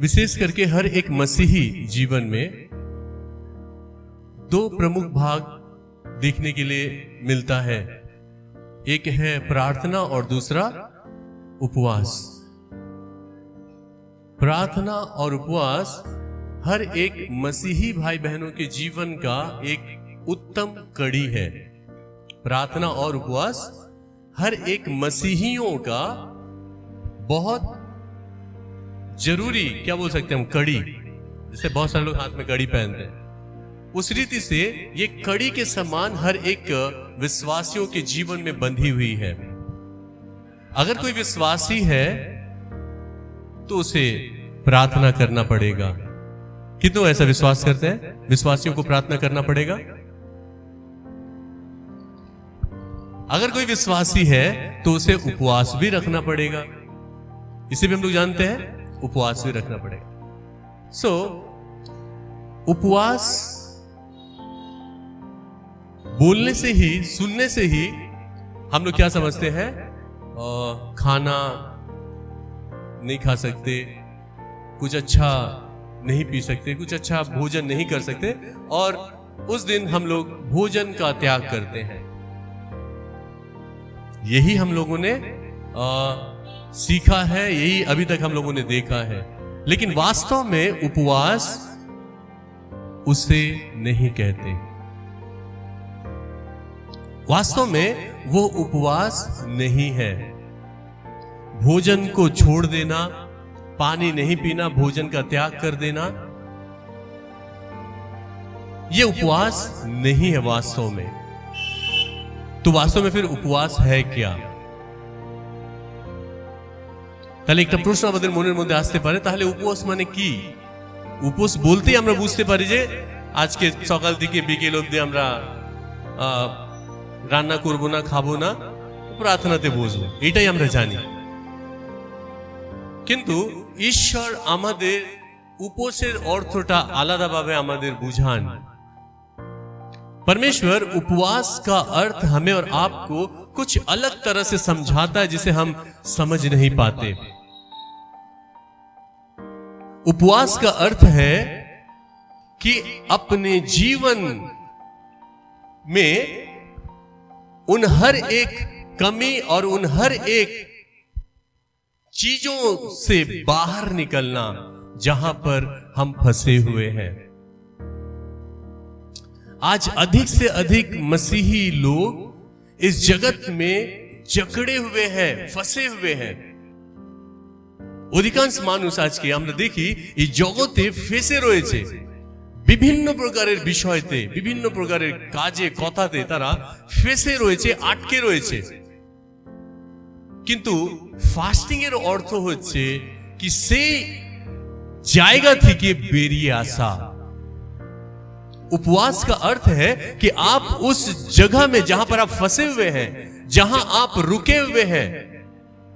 विशेष करके हर एक मसीही जीवन में दो प्रमुख भाग देखने के लिए मिलता है। एक है प्रार्थना और दूसरा उपवास। प्रार्थना और उपवास हर एक मसीही भाई बहनों के जीवन का एक उत्तम कड़ी है। प्रार्थना और उपवास हर एक मसीहियों का बहुत जरूरी, क्या बोल सकते हैं हम, कड़ी। जैसे बहुत सारे लोग हाथ में कड़ी पहनते हैं, उस रीति से ये कड़ी के समान हर एक विश्वासियों के जीवन में बंधी हुई है। अगर कोई विश्वासी है तो उसे प्रार्थना करना पड़ेगा। कितनों ऐसा विश्वास करते हैं? विश्वासियों को प्रार्थना करना पड़ेगा। अगर कोई विश्वासी है तो उसे उपवास भी रखना पड़ेगा। इसे भी हम लोग जानते हैं, उपवास भी रखना पड़ेगा। उपवास बोलने से ही, सुनने से ही हम लोग क्या समझते हैं? खाना नहीं खा सकते, कुछ अच्छा नहीं पी सकते, कुछ अच्छा भोजन नहीं कर सकते, और उस दिन हम लोग भोजन का त्याग करते हैं। यही हम लोगों ने सीखा है, यही अभी तक हम लोगों ने देखा है। लेकिन वास्तव में उपवास उसे नहीं कहते। वास्तव में वो उपवास नहीं है। भोजन को छोड़ देना, पानी नहीं पीना, भोजन का त्याग कर देना, ये उपवास नहीं है वास्तव में। तो वास्तव में फिर उपवास है क्या? তাহলে একটা প্রশ্ন আমাদের মনের মধ্যে আসতে পারে, তাহলে উপবাস মানে কি? উপবাস বলতেই আমরা বুঝতে পারি যে আজকে সকাল থেকে বিকেল অবধি আমরা রান্না করব না, খাবো না, প্রার্থনাতে বসবো, এটাই আমরা জানি। কিন্তু ঈশ্বর আমাদের উপবাসের অর্থটা আলাদাভাবে আমাদের বুঝান। परमेश्वर उपवास का अर्थ हमें और आपको कुछ अलग तरह से समझाता है, जिसे हम समझ नहीं पाते। उपवास का अर्थ है कि अपने जीवन में उन हर एक कमी और उन हर एक चीजों से बाहर निकलना जहां पर हम फंसे हुए हैं। आज अधिक से अधिक मसीही लोग इस जगत में जकड़े हुए हैं, फंसे हुए हैं। অধিকাংশ মানুষ আজকে আমরা দেখি এই জগতে ফেসে রয়েছে বিভিন্ন প্রকারের বিষয়তে, বিভিন্ন প্রকারের কাজে, কথাতে তারা ফেসে রয়েছে, আটকে রয়েছে। কিন্তু ফাস্টিং এর অর্থ হচ্ছে কি সেই জায়গা থেকে বেরিয়ে আসা। उपवास का अर्थ है कि आप उस जगह में जहां पर आप फंसे हुए हैं, जहां आप रुके हुए हैं,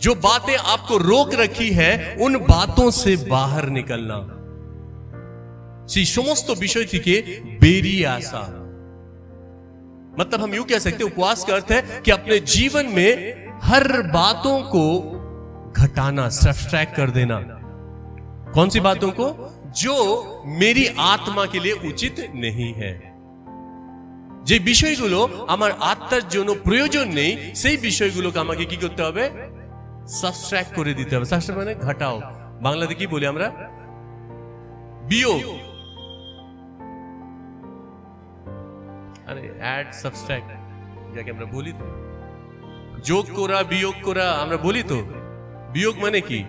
जो बातें आपको रोक रखी है, उन बातों से बाहर निकलना, সেই সমস্ত বিষয় থেকে বেরিয়ে আসা। मतलब हम यूं कह सकते हैं, उपवास का अर्थ है कि अपने जीवन में हर बातों को घटाना, सब्सट्रैक्ट कर देना। कौन सी बातों को? जो मेरी आत्मा के लिए उचित नहीं है, যে বিষয়গুলো আমার আত্মার জন্য প্রয়োজন নেই, সেই বিষয়গুলোকে আমাকে কি করতে হবে? সাবস্ট্রাক্ট করে দিতে হবে। সাবস্ট্রাক্ট মানে ঘটাও। বাংলাতে কি বলি আমরা? বিয়োগ। আরে অ্যাড, সাবস্ট্রাক্ট যাকে আমরা বলি, তো যোগ করা, বিয়োগ করা আমরা বলি। তো বিয়োগ মানে কি?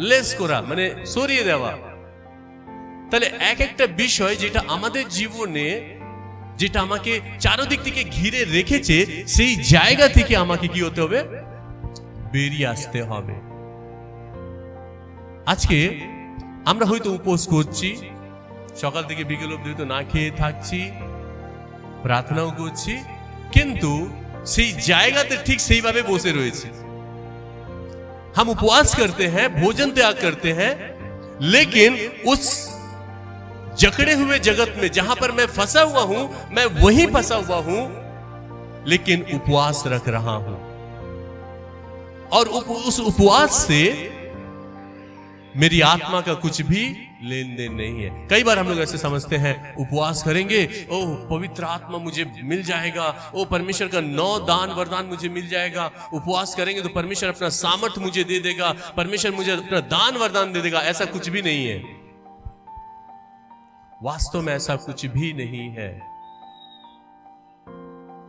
লেস করা, মানে সরিয়ে দেওয়া। তাহলে এক একটা বিষয় যেটা আমাদের জীবনে, যেটা আমাকে চারদিক থেকে ঘিরে রেখেছে, সেই জায়গা থেকে আমাকে কি হতে হবে? বেরিয়ে আসতে হবে। আজকে আমরা হয়তো উপোস করছি, সকাল থেকে বিকেল অবধি তো না খেয়ে থাকছি, প্রার্থনাও করছি, কিন্তু সেই জায়গাতে ঠিক সেইভাবে বসে রয়েছে। हम उपवास करते हैं, भोजन त्याग करते हैं, लेकिन उस जकड़े हुए जगत में जहां पर मैं फंसा हुआ हूं, मैं वहीं फंसा हुआ हूं, लेकिन उपवास रख रहा हूं। और उस उपवास से मेरी आत्मा का कुछ भी लेन देन नहीं है। कई बार हम लोग ऐसे समझते हैं, उपवास करेंगे, ओह पवित्र आत्मा मुझे मिल जाएगा, ओ परमेश्वर का 9 दान वरदान मुझे मिल जाएगा, उपवास करेंगे तो परमेश्वर अपना सामर्थ मुझे दे देगा, परमेश्वर मुझे अपना दान वरदान दे देगा। ऐसा कुछ भी नहीं है, वास्तव में ऐसा कुछ भी नहीं है।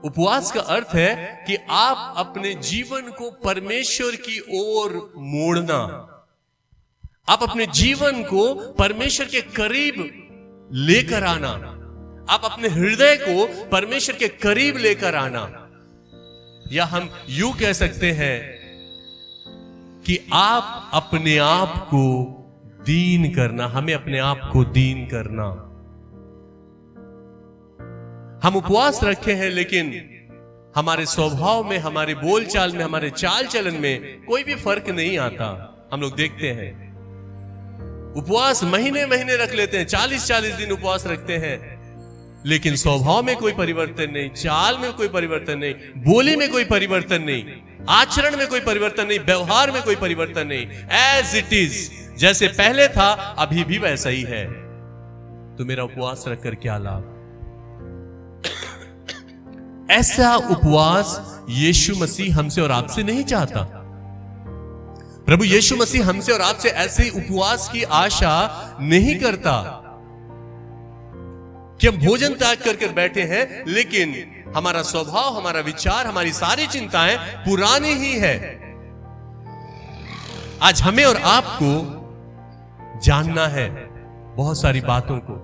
उपवास का अर्थ है कि आप अपने जीवन को परमेश्वर की ओर मोड़ना, आप अपने जीवन को परमेश्वर के करीब लेकर आना, आप अपने हृदय को परमेश्वर के करीब लेकर आना। या हम यूं कह सकते हैं कि आप अपने आप को दीन करना, हमें अपने आप को दीन करना। हम उपवास रखे हैं, लेकिन हमारे स्वभाव में, हमारे बोलचाल में, हमारे चाल चलन में कोई भी फर्क नहीं आता। हम लोग देखते हैं उपवास महीने महीने रख लेते हैं, 40-40 दिन उपवास रखते हैं, लेकिन स्वभाव में कोई परिवर्तन नहीं, चाल में कोई परिवर्तन नहीं, बोली में कोई परिवर्तन नहीं, आचरण में कोई परिवर्तन नहीं, व्यवहार में कोई परिवर्तन नहीं। एज इट इज, जैसे पहले था अभी भी वैसा ही है। तो मेरा उपवास रखकर क्या लाभ? ऐसा उपवास यीशु मसीह हमसे और आपसे नहीं चाहता। प्रभु यीशु मसीह हमसे और आपसे ऐसे उपवास की आशा नहीं करता कि हम भोजन त्याग कर बैठे हैं, लेकिन हमारा स्वभाव, हमारा विचार, हमारी सारी चिंताएं पुरानी ही है। आज हमें और आपको जानना है बहुत सारी बातों को,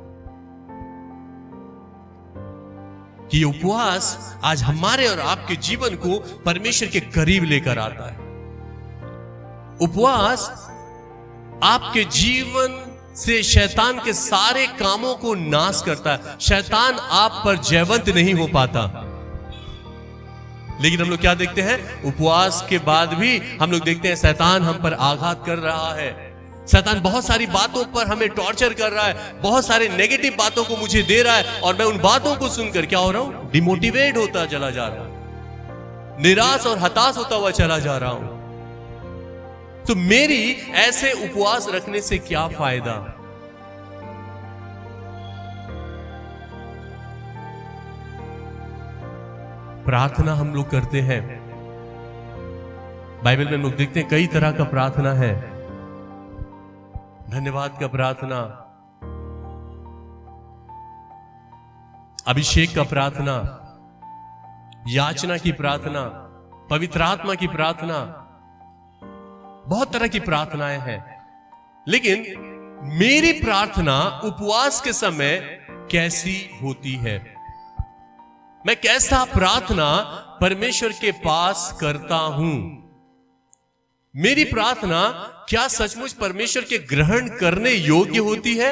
कि उपवास आज हमारे और आपके जीवन को परमेश्वर के करीब लेकर आता है। उपवास आपके जीवन से शैतान के सारे कामों को नाश करता है। शैतान आप पर जयवंत नहीं हो पाता। लेकिन हम लोग क्या देखते हैं? उपवास के बाद भी हम लोग देखते हैं शैतान हम पर आघात कर रहा है। शैतान बहुत सारी बातों पर हमें टॉर्चर कर रहा है, बहुत सारे नेगेटिव बातों को मुझे दे रहा है, और मैं उन बातों को सुनकर क्या हो रहा हूं? डिमोटिवेट होता चला जा रहा हूं, निराश और हताश होता हुआ चला जा रहा हूं। तो मेरी ऐसे उपवास रखने से क्या फायदा? प्रार्थना हम लोग करते हैं, बाइबल में हम लोग देखते हैं कई तरह का प्रार्थना है। धन्यवाद का प्रार्थना, अभिषेक का प्रार्थना, याचना की प्रार्थना, पवित्र आत्मा की प्रार्थना, बहुत तरह की प्रार्थनाएं हैं। लेकिन मेरी प्रार्थना उपवास के समय कैसी होती है? मैं कैसा प्रार्थना परमेश्वर के पास करता हूं? मेरी प्रार्थना क्या सचमुच परमेश्वर के ग्रहण करने योग्य होती है?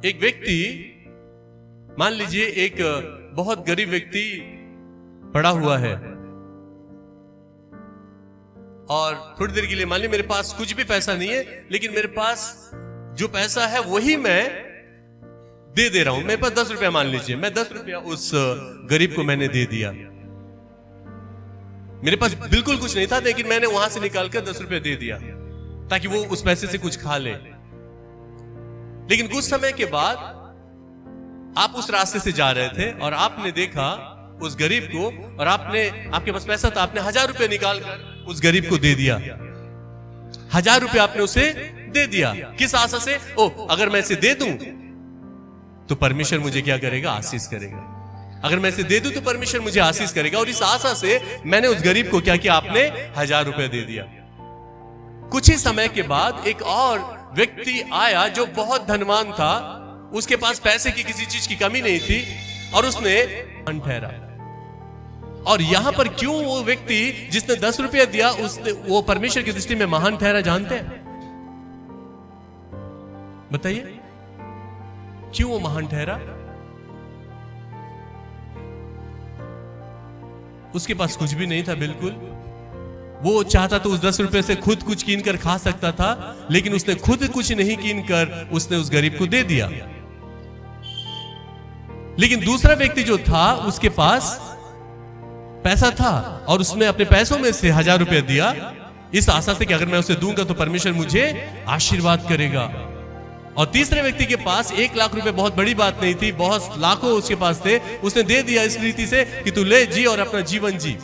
एक व्यक्ति, मान लीजिए एक बहुत गरीब व्यक्ति पड़ा हुआ है, और थोड़ी देर के लिए मान लीजिए मेरे पास कुछ भी पैसा नहीं है, लेकिन मेरे पास जो पैसा है वही मैं दे रहा हूं। मेरे पास 10 रुपया, मान लीजिए मैं 10 रुपया उस गरीब को मैंने दे दिया। मेरे पास बिल्कुल कुछ नहीं था, लेकिन मैंने वहां से निकालकर 10 रुपया दे दिया ताकि वो उस पैसे से कुछ खा ले। लेकिन कुछ समय के बाद आप उस रास्ते से जा रहे थे और आपने देखा उस गरीब को, और आपके पास पैसा था, आपने 1000 रुपया निकालकर उस गरीब को दे दिया। 1000 रुपया आपने उसे दे दिया। किस आशा से? अगर मैं इसे दे दूं तो परमेश्वर मुझे क्या करेगा? आशीष करेगा। अगर मैं इसे दे दूं तो परमेश्वर मुझे आशीष करेगा। और इस आशा से मैंने उस गरीब को क्या किया? आपने 1000 रुपए दे दिया। कुछ ही समय के बाद एक और व्यक्ति आया जो बहुत धनवान था, उसके पास पैसे की किसी चीज की कमी नहीं थी, और उसने महान ठहरा। और यहां पर क्यों वो व्यक्ति जिसने 10 रुपया दिया, उसने वो परमेश्वर की दृष्टि में महान ठहरा? जानते हैं? बताइए क्यों वो महान ठहरा? उसके पास कुछ भी नहीं था, बिल्कुल। वो चाहता तो उस 10 रुपए से खुद कुछ कीन कर खा सकता था, लेकिन उसने खुद कुछ नहीं कीन कर उसने उस गरीब को दे दिया। लेकिन दूसरा व्यक्ति जो था, उसके पास पैसा था और उसने अपने पैसों में से 1000 रुपया दिया, इस आशा से कि अगर मैं उसे दूंगा तो परमेश्वर मुझे आशीर्वाद करेगा। और तीसरे व्यक्ति के पास 1 लाख रुपए बहुत बड़ी बात नहीं थी, बहुत लाखों उसके पास थे, उसने दे दिया इस रीति से कि तू ले जी और अपना जीवन जी।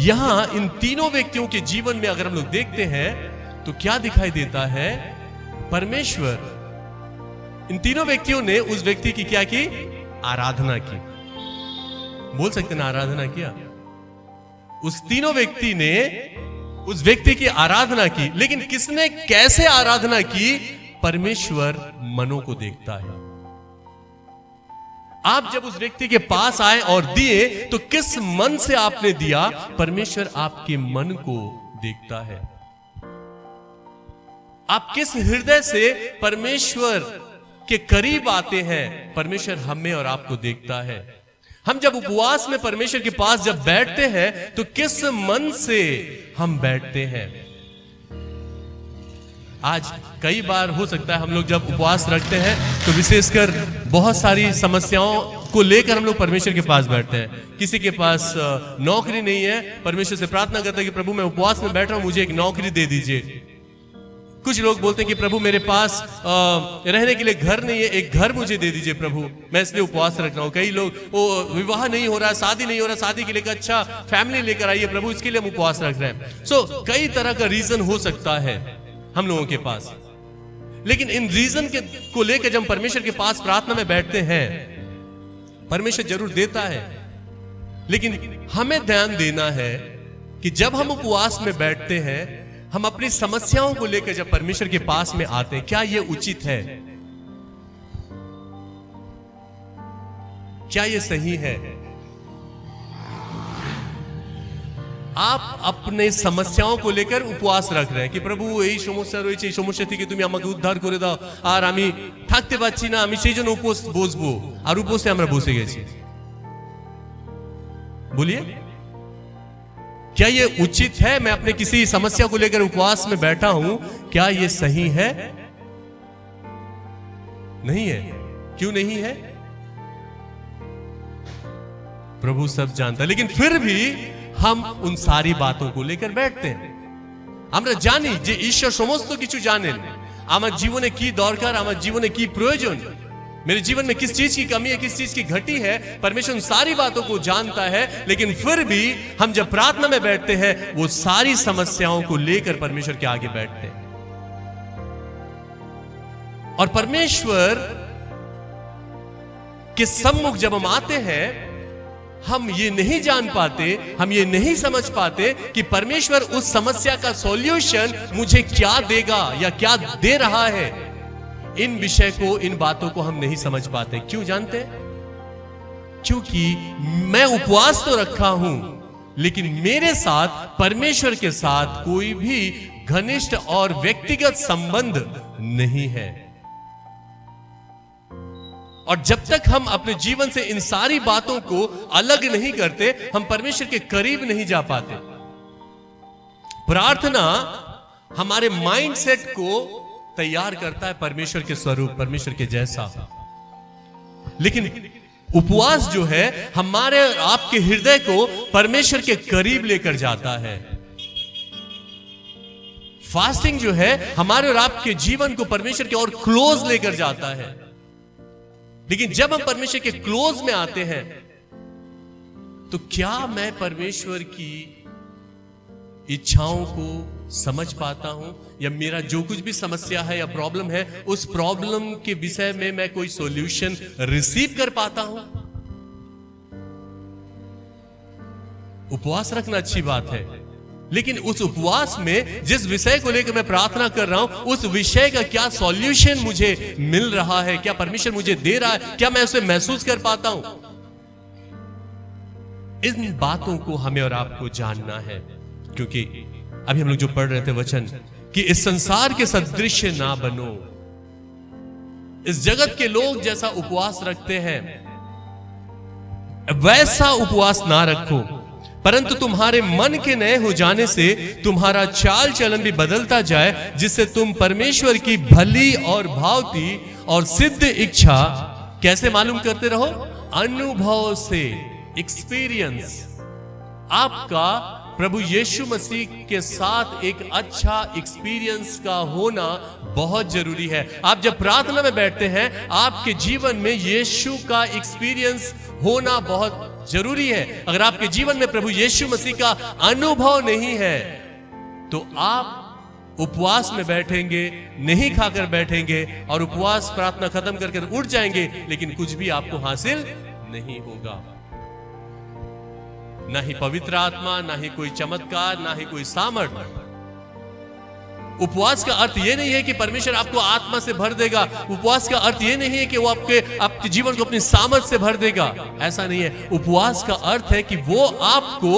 यहां इन तीनों व्यक्तियों के जीवन में अगर हम लोग देखते हैं तो क्या दिखाई देता है? परमेश्वर इन तीनों व्यक्तियों ने उस व्यक्ति की क्या की? आराधना की। बोल सकते ना, आराधना किया। उस तीनों व्यक्ति ने उस व्यक्ति की आराधना की, लेकिन किसने कैसे आराधना की? परमेश्वर मनों को देखता है। आप जब उस व्यक्ति के पास आए और दिए तो किस मन से आपने दिया? परमेश्वर आपके मन को देखता है। आप किस हृदय से परमेश्वर के करीब आते हैं, परमेश्वर हमें और आपको देखता है। हम जब उपवास में परमेश्वर के पास जब बैठते हैं तो किस मन से हम बैठते हैं? आज कई बार हो सकता है हम लोग जब उपवास रखते हैं तो विशेषकर बहुत सारी समस्याओं को लेकर हम लोग परमेश्वर के पास बैठते हैं। किसी के पास नौकरी नहीं है, परमेश्वर से प्रार्थना करता है कि प्रभु मैं उपवास में बैठ रहा हूं, मुझे एक नौकरी दे दीजिए। कुछ लोग बोलते हैं कि प्रभु मेरे पास रहने के लिए घर नहीं है, एक घर मुझे दे दीजिए प्रभु, मैं इसलिए उपवास रख रहा हूं। कई लोग विवाह नहीं हो रहा, शादी नहीं हो रहा, शादी के लिए अच्छा फैमिली लेकर आइए प्रभु, इसके लिए हम उपवास रख रहे हैं। सो कई तरह का रीजन हो सकता है हम लोगों के पास, लेकिन इन रीजन को लेकर जब हम परमेश्वर के पास प्रार्थना में बैठते हैं, परमेश्वर जरूर देता है, लेकिन हमें ध्यान देना है कि जब हम उपवास में बैठते हैं, हम अपनी समस्याओं को लेकर जब परमेश्वर के पास में आते हैं, क्या यह उचित है? क्या यह सही है? आप अपने समस्याओं को लेकर उपवास रख रहे हैं कि प्रभु এই সমস্যা রয়েছে, এই সমস্যা থেকে তুমি আমাকে উদ্ধার করে দাও, আর আমি থাকতে পারছি না, আমি সেই জন্য উপোস বসবো, আর উপোসে আমরা বসে গেছি। बोलिए, क्या ये उचित है? मैं अपने किसी समस्या को लेकर उपवास में बैठा हूं, क्या ये सही है? नहीं है। क्यों नहीं है? प्रभु सब जानता है, लेकिन फिर भी हम उन सारी बातों को लेकर बैठते हैं। আমরা জানি যে ঈশ্বর সমস্ত কিছু জানেন, আমার জীবনে কি দরকার, আমার জীবনে কি প্রয়োজন, मेरे जीवन में किस चीज की कमी है, किस चीज की घटी है, परमेश्वर उन सारी बातों को जानता है। लेकिन फिर भी हम जब प्रार्थना में बैठते हैं, वो सारी समस्याओं को लेकर परमेश्वर के आगे बैठते हैं। और परमेश्वर के सम्मुख जब हम आते हैं, हम ये नहीं जान पाते, हम ये नहीं समझ पाते कि परमेश्वर उस समस्या का सॉल्यूशन मुझे क्या देगा या क्या दे रहा है। इन विषय को, इन बातों को हम नहीं समझ पाते। क्यों जानते? क्योंकि मैं उपवास तो रखा हूं, लेकिन मेरे साथ परमेश्वर के साथ कोई भी घनिष्ठ और व्यक्तिगत संबंध नहीं है। और जब तक हम अपने जीवन से इन सारी बातों को अलग नहीं करते, हम परमेश्वर के करीब नहीं जा पाते। प्रार्थना हमारे माइंडसेट को तैयार करता है परमेश्वर के स्वरूप, परमेश्वर के जैसा। लेकिन उपवास जो है हमारे आपके हृदय को परमेश्वर के करीब लेकर जाता है। फास्टिंग जो है हमारे और आपके जीवन को परमेश्वर के और क्लोज लेकर जाता है। लेकिन जब हम परमेश्वर के क्लोज में आते हैं, तो क्या मैं परमेश्वर की इच्छाओं को समझ पाता हूं, या मेरा जो कुछ भी समस्या है या प्रॉब्लम है, उस प्रॉब्लम के विषय में मैं कोई सॉल्यूशन रिसीव कर पाता हूं? उपवास रखना अच्छी बात है, लेकिन उस उपवास में जिस विषय को लेकर मैं प्रार्थना कर रहा हूं, उस विषय का क्या सॉल्यूशन मुझे मिल रहा है, क्या परमेश्वर मुझे दे रहा है, क्या मैं उसे महसूस कर पाता हूं? इन बातों को हमें और आपको जानना है, क्योंकि अभी हम लोग जो पढ़ रहे थे वचन कि इस संसार के सदृश ना बनो, इस जगत के लोग जैसा उपवास रखते हैं वैसा उपवास ना रखो, परंतु तुम्हारे मन के नए हो जाने से तुम्हारा चाल चलन भी बदलता जाए, जिससे तुम परमेश्वर की भली और भावती और सिद्ध इच्छा कैसे मालूम करते रहो? अनुभव से। एक्सपीरियंस, आपका प्रभु यीशु मसीह के साथ एक अच्छा एक्सपीरियंस का होना बहुत जरूरी है। आप जब प्रार्थना में बैठते हैं, आपके जीवन में यीशु का एक्सपीरियंस होना बहुत जरूरी है। अगर आपके जीवन में प्रभु यीशु मसीह का अनुभव नहीं है, तो आप उपवास में बैठेंगे, नहीं खाकर बैठेंगे और उपवास प्रार्थना खत्म करके उठ जाएंगे, लेकिन कुछ भी आपको हासिल नहीं होगा। ना ही पवित्र आत्मा, ना ही कोई चमत्कार, ना ही कोई सामर्थ्य। उपवास का अर्थ यह नहीं है कि परमेश्वर आपको आत्मा से भर देगा। उपवास का अर्थ यह नहीं है कि वो आपके जीवन को अपनी सामर्थ्य से भर देगा। ऐसा नहीं है। उपवास का अर्थ है कि वो आपको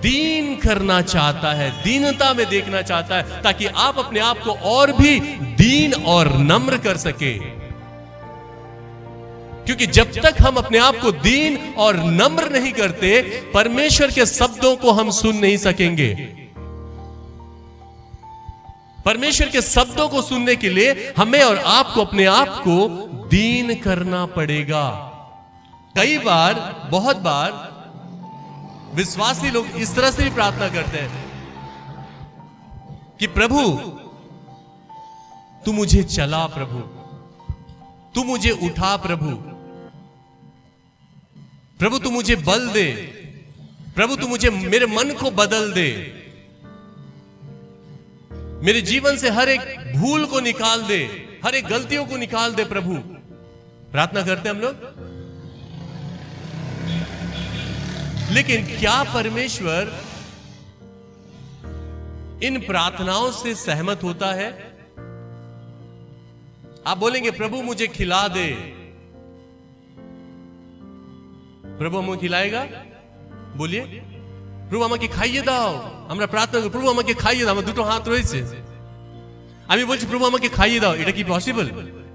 दीन करना चाहता है, दीनता में देखना चाहता है, ताकि आप अपने आप को और भी दीन और नम्र कर सके। क्योंकि जब तक हम अपने आप को दीन और नम्र नहीं करते, परमेश्वर के शब्दों को हम सुन नहीं सकेंगे। परमेश्वर के शब्दों को सुनने के लिए हमें और आपको अपने आप को दीन करना पड़ेगा। कई बार, बहुत बार विश्वासी लोग इस तरह से भी प्रार्थना करते हैं कि प्रभु तू मुझे चला, प्रभु तू मुझे उठा, प्रभु तू मुझे बल दे, प्रभु तू मुझे, मेरे मन को बदल दे, मेरे जीवन से हर एक भूल को निकाल दे, हर एक गलतियों को निकाल दे। प्रभु प्रार्थना करते हैं हम लोग, लेकिन क्या परमेश्वर इन प्रार्थनाओं से सहमत होता है? आप बोलेंगे प्रभु मुझे खिला दे, प्रभु हमें खिलाएगा? बोलिए, प्रभु আমাকে খাইয়ে দাও। আমরা প্রার্থনা করি প্রভু আমাকে খাইয়ে দাও। আমার দুটো হাত রয়েছে, আমি বলছি প্রভু আমাকে খাইয়ে দাও। এটা কি পসিবল?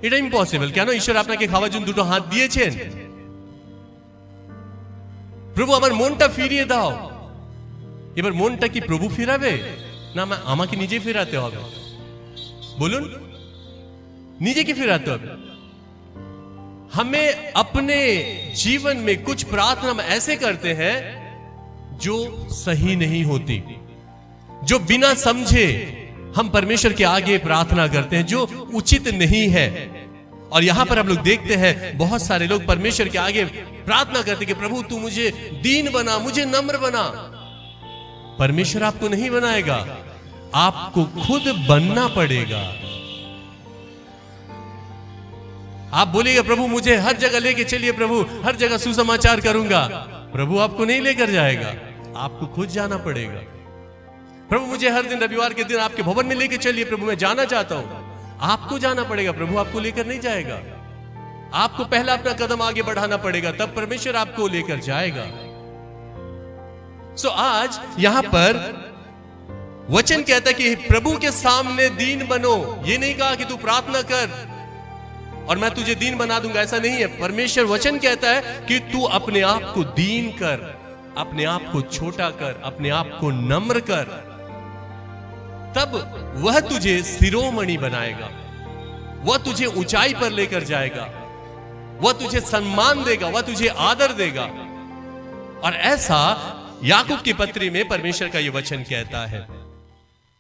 এটা ইম্পসিবল। কেন? ঈশ্বর আপনাকে খাওয়ার জন্য দুটো হাত দিয়েছেন। প্রভু আমার মনটা ফিরিয়ে দাও। এবার মনটা কি প্রভু ফিরাবে, না আমাকে নিজে ফেরাতে হবে? বলুন, নিজেকে ফেরাতে হবে। हमें अपने जीवन में कुछ प्रार्थना हम ऐसे करते हैं जो सही नहीं होती, जो बिना समझे हम परमेश्वर के आगे प्रार्थना करते हैं, जो उचित नहीं है। और यहां पर हम लोग देखते हैं बहुत सारे लोग परमेश्वर के आगे प्रार्थना करते हैं कि प्रभु तू मुझे दीन बना, मुझे नम्र बना। परमेश्वर आपको नहीं बनाएगा, आपको खुद बनना पड़ेगा। आप बोलिएगा प्रभु मुझे हर जगह लेके चलिए, प्रभु हर जगह सुसमाचार करूंगा। प्रभु आपको नहीं लेकर जाएगा, आपको खुद जाना पड़ेगा। प्रभु मुझे हर दिन रविवार के दिन आपके भवन में लेके चलिए, प्रभु मैं जाना चाहता हूं। आपको जाना पड़ेगा, प्रभु आपको लेकर नहीं जाएगा। आपको पहला अपना कदम आगे बढ़ाना पड़ेगा, तब परमेश्वर आपको लेकर जाएगा। आज यहां पर वचन कहता है कि प्रभु के सामने दीन बनो। ये नहीं कहा कि तू प्रार्थना कर और मैं तुझे दीन बना दूंगा, ऐसा नहीं है। परमेश्वर वचन कहता है कि तू अपने आप को दीन कर, अपने आप को छोटा कर, अपने आप को नम्र कर, तब वह तुझे शिरोमणि बनाएगा, वह तुझे ऊंचाई पर लेकर जाएगा, वह तुझे सम्मान देगा, वह तुझे आदर देगा। और ऐसा याकूब की पत्री में परमेश्वर का यह वचन कहता है।